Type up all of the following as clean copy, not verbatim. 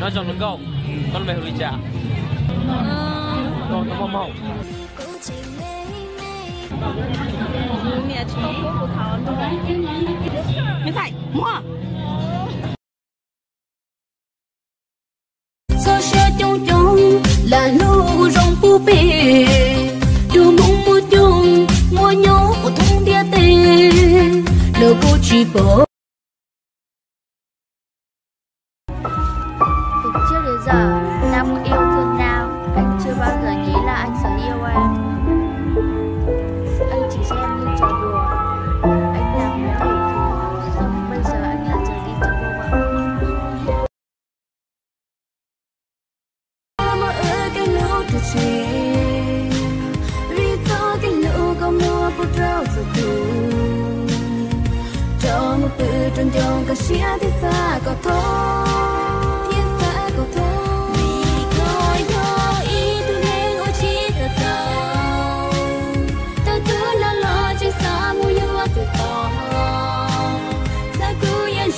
Nói cho nó câu, con về hủy trả. Con nó mong mong. Mẹ cho cô của thảo luôn. Mẹ thầy, mua. Sao xe chung chung là lu rong pu bê, đưa mong mua chung mua nhau một thùng bia tê, lỡ cô chỉ bỏ. Từ trước đến giờ, Nam yêu thương nào, anh chưa bao giờ nghĩ là anh sẽ yêu em. Anh chỉ xem như trò đùa, anh làm bé hủy thừa, xong bây giờ anh lại rời đi trong vô vọng. Mơ ơi cái lũ từ chị, ri to cái lũ có mua bút rau từ từ, cho một bữa trong trong cả xía thì xa có thôi.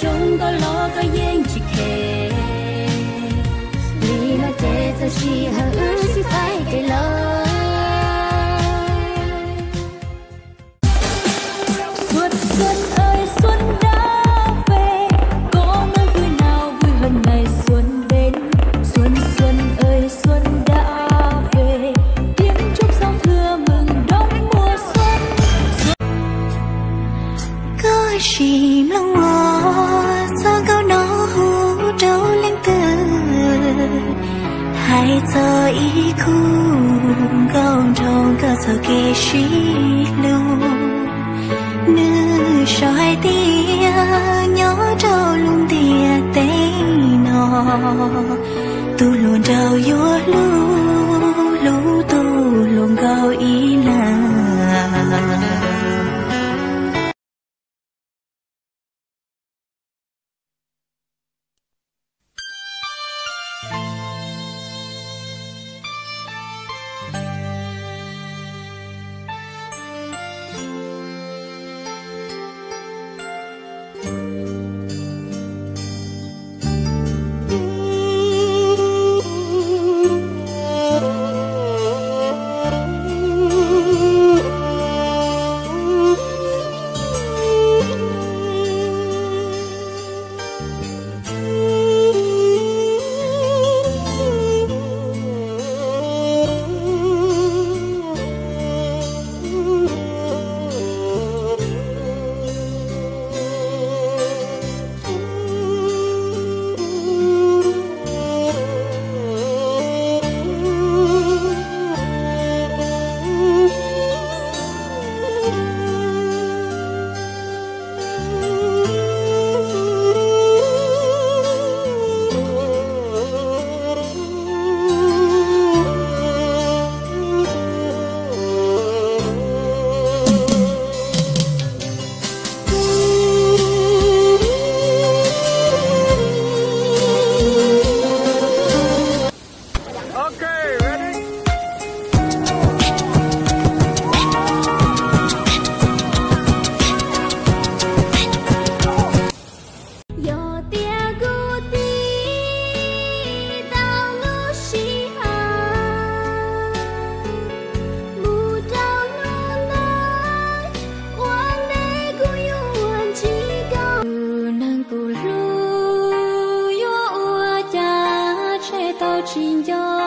Chúng có lo có yên chỉ kề vì nó chết cho chị hờ chỉ phải cái lời xuân xuân ơi xuân đã về có nơi vui nào vui hơn ngày xuân đến xuân xuân ơi xuân đã về tiếng chúc giao thừa mừng đón mùa xuân có chìm lòng cho câu nó hú trâu lên từ hai giờ ý khu câu trong cơ sở kê sĩ lưu nữ soi tia nhớ trâu luôn tia tê nó tu luôn trâu vua lú tu luôn câu ý là trên gió